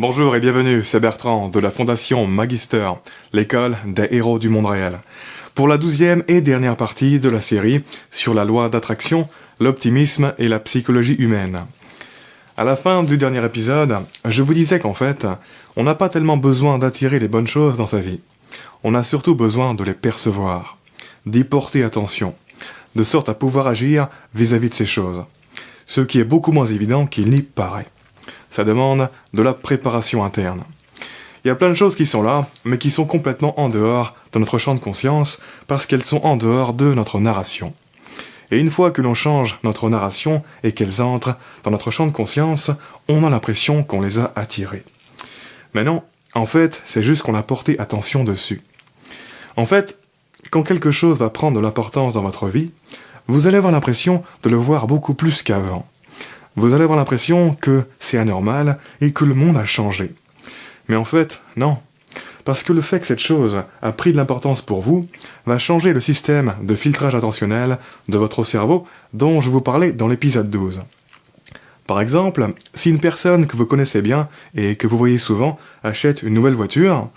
Bonjour et bienvenue, c'est Bertrand de la Fondation Magister, l'école des héros du monde réel. Pour la 12e et dernière partie de la série sur la loi d'attraction, l'optimisme et la psychologie humaine. À la fin du dernier épisode, je vous disais qu'en fait, on n'a pas tellement besoin d'attirer les bonnes choses dans sa vie. On a surtout besoin de les percevoir, d'y porter attention, de sorte à pouvoir agir vis-à-vis de ces choses. Ce qui est beaucoup moins évident qu'il n'y paraît. Ça demande de la préparation interne. Il y a plein de choses qui sont là, mais qui sont complètement en dehors de notre champ de conscience, parce qu'elles sont en dehors de notre narration. Et une fois que l'on change notre narration et qu'elles entrent dans notre champ de conscience, on a l'impression qu'on les a attirées. Mais non, en fait, c'est juste qu'on a porté attention dessus. En fait, quand quelque chose va prendre de l'importance dans votre vie, vous allez avoir l'impression de le voir beaucoup plus qu'avant. Vous allez avoir l'impression que c'est anormal et que le monde a changé. Mais en fait, non. Parce que le fait que cette chose a pris de l'importance pour vous va changer le système de filtrage attentionnel de votre cerveau dont je vous parlais dans l'épisode 12. Par exemple, si une personne que vous connaissez bien et que vous voyez souvent achète une nouvelle voiture,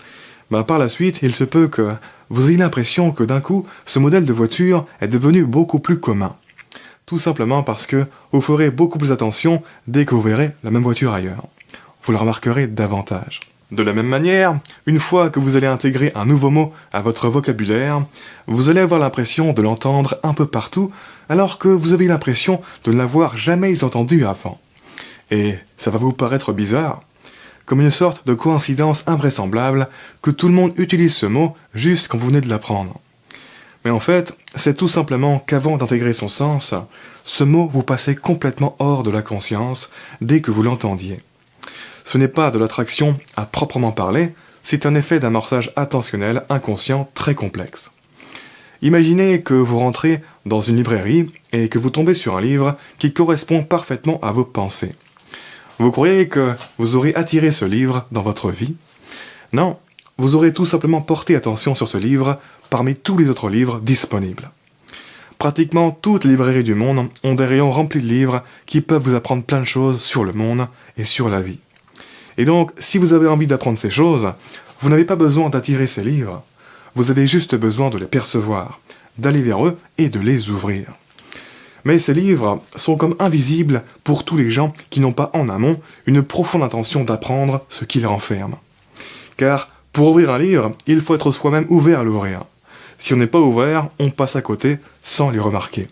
par la suite, il se peut que vous ayez l'impression que d'un coup, ce modèle de voiture est devenu beaucoup plus commun. Tout simplement parce que vous ferez beaucoup plus attention dès que vous verrez la même voiture ailleurs. Vous le remarquerez davantage. De la même manière, une fois que vous allez intégrer un nouveau mot à votre vocabulaire, vous allez avoir l'impression de l'entendre un peu partout, alors que vous avez l'impression de ne l'avoir jamais entendu avant. Et ça va vous paraître bizarre, comme une sorte de coïncidence invraisemblable que tout le monde utilise ce mot juste quand vous venez de l'apprendre. Mais en fait, c'est tout simplement qu'avant d'intégrer son sens, ce mot vous passait complètement hors de la conscience dès que vous l'entendiez. Ce n'est pas de l'attraction à proprement parler, c'est un effet d'amorçage attentionnel inconscient très complexe. Imaginez que vous rentrez dans une librairie et que vous tombez sur un livre qui correspond parfaitement à vos pensées. Vous croyez que vous aurez attiré ce livre dans votre vie ? Non, vous aurez tout simplement porté attention sur ce livre parmi tous les autres livres disponibles. Pratiquement toutes les librairies du monde ont des rayons remplis de livres qui peuvent vous apprendre plein de choses sur le monde et sur la vie. Et donc, si vous avez envie d'apprendre ces choses, vous n'avez pas besoin d'attirer ces livres. Vous avez juste besoin de les percevoir, d'aller vers eux et de les ouvrir. Mais ces livres sont comme invisibles pour tous les gens qui n'ont pas en amont une profonde intention d'apprendre ce qu'ils renferment. Car pour ouvrir un livre, il faut être soi-même ouvert à l'ouvrir. Si on n'est pas ouvert, on passe à côté sans les remarquer.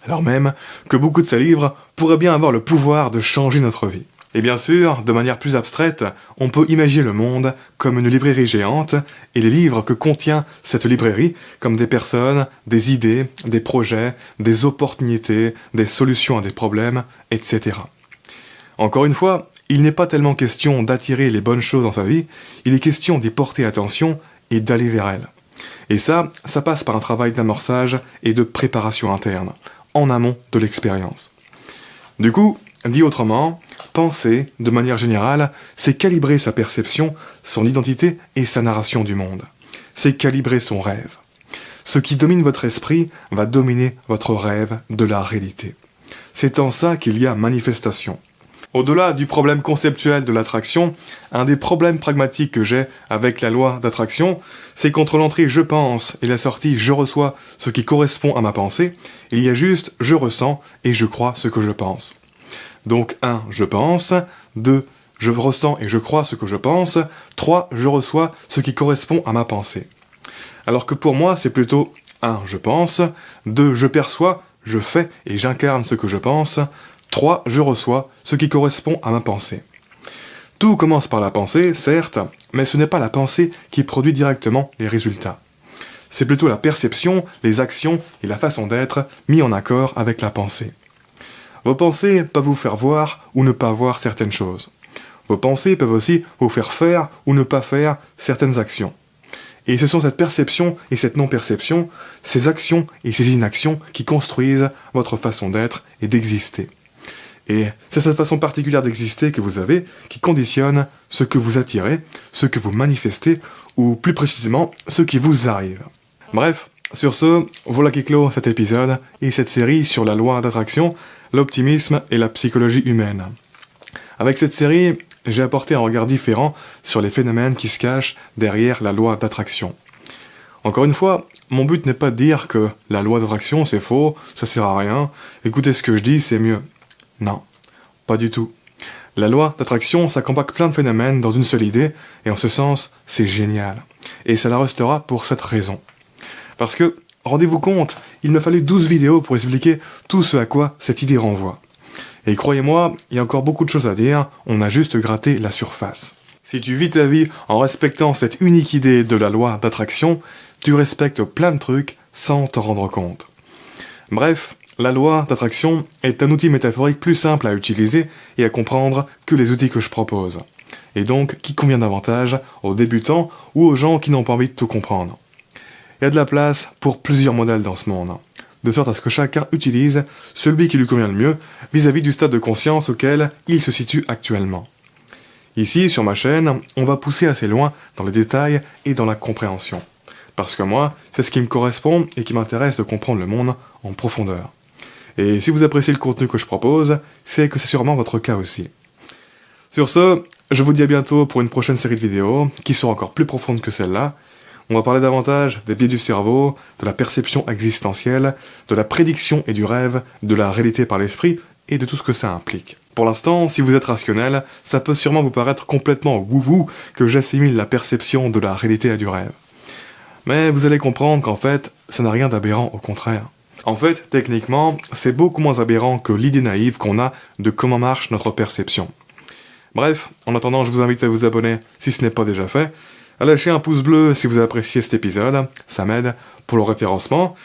Alors même que beaucoup de ces livres pourraient bien avoir le pouvoir de changer notre vie. Et bien sûr, de manière plus abstraite, on peut imaginer le monde comme une librairie géante et les livres que contient cette librairie comme des personnes, des idées, des projets, des opportunités, des solutions à des problèmes, etc. Encore une fois, il n'est pas tellement question d'attirer les bonnes choses dans sa vie, il est question d'y porter attention et d'aller vers elles. Et ça passe par un travail d'amorçage et de préparation interne, en amont de l'expérience. Du coup, dit autrement, penser, de manière générale, c'est calibrer sa perception, son identité et sa narration du monde. C'est calibrer son rêve. Ce qui domine votre esprit va dominer votre rêve de la réalité. C'est en ça qu'il y a manifestation. Au-delà du problème conceptuel de l'attraction, un des problèmes pragmatiques que j'ai avec la loi d'attraction, c'est qu'entre l'entrée « je pense » et la sortie « je reçois ce qui correspond à ma pensée », il y a juste « je ressens » et « je crois ce que je pense ». Donc 1. Je pense, 2. Je ressens et je crois ce que je pense, 3. Je reçois ce qui correspond à ma pensée. Alors que pour moi, c'est plutôt 1. Je pense, 2. Je perçois, je fais et j'incarne ce que je pense, 3. Je reçois ce qui correspond à ma pensée. Tout commence par la pensée, certes, mais ce n'est pas la pensée qui produit directement les résultats. C'est plutôt la perception, les actions et la façon d'être mis en accord avec la pensée. Vos pensées peuvent vous faire voir ou ne pas voir certaines choses. Vos pensées peuvent aussi vous faire faire ou ne pas faire certaines actions. Et ce sont cette perception et cette non-perception, ces actions et ces inactions qui construisent votre façon d'être et d'exister. Et c'est cette façon particulière d'exister que vous avez qui conditionne ce que vous attirez, ce que vous manifestez, ou plus précisément, ce qui vous arrive. Bref, sur ce, voilà qui clôt cet épisode et cette série sur la loi d'attraction, l'optimisme et la psychologie humaine. Avec cette série, j'ai apporté un regard différent sur les phénomènes qui se cachent derrière la loi d'attraction. Encore une fois, mon but n'est pas de dire que la loi d'attraction c'est faux, ça sert à rien, écoutez ce que je dis, c'est mieux. Non, pas du tout. La loi d'attraction, ça compacte plein de phénomènes dans une seule idée, et en ce sens, c'est génial. Et ça la restera pour cette raison. Parce que, rendez-vous compte, il m'a fallu 12 vidéos pour expliquer tout ce à quoi cette idée renvoie. Et croyez-moi, il y a encore beaucoup de choses à dire, on a juste gratté la surface. Si tu vis ta vie en respectant cette unique idée de la loi d'attraction, tu respectes plein de trucs sans t'en rendre compte. Bref, la loi d'attraction est un outil métaphorique plus simple à utiliser et à comprendre que les outils que je propose. Et donc, qui convient davantage aux débutants ou aux gens qui n'ont pas envie de tout comprendre. Il y a de la place pour plusieurs modèles dans ce monde, de sorte à ce que chacun utilise celui qui lui convient le mieux vis-à-vis du stade de conscience auquel il se situe actuellement. Ici, sur ma chaîne, on va pousser assez loin dans les détails et dans la compréhension. Parce que moi, c'est ce qui me correspond et qui m'intéresse de comprendre le monde en profondeur. Et si vous appréciez le contenu que je propose, c'est que c'est sûrement votre cas aussi. Sur ce, je vous dis à bientôt pour une prochaine série de vidéos qui sera encore plus profonde que celle-là. On va parler davantage des biais du cerveau, de la perception existentielle, de la prédiction et du rêve, de la réalité par l'esprit et de tout ce que ça implique. Pour l'instant, si vous êtes rationnel, ça peut sûrement vous paraître complètement wouhou que j'assimile la perception de la réalité à du rêve. Mais vous allez comprendre qu'en fait, ça n'a rien d'aberrant, au contraire. En fait, techniquement, c'est beaucoup moins aberrant que l'idée naïve qu'on a de comment marche notre perception. Bref, en attendant, je vous invite à vous abonner si ce n'est pas déjà fait, à lâcher un pouce bleu si vous appréciez cet épisode, ça m'aide pour le référencement.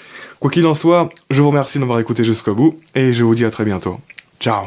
Quoi qu'il en soit, je vous remercie d'avoir écouté jusqu'au bout, et je vous dis à très bientôt. Ciao!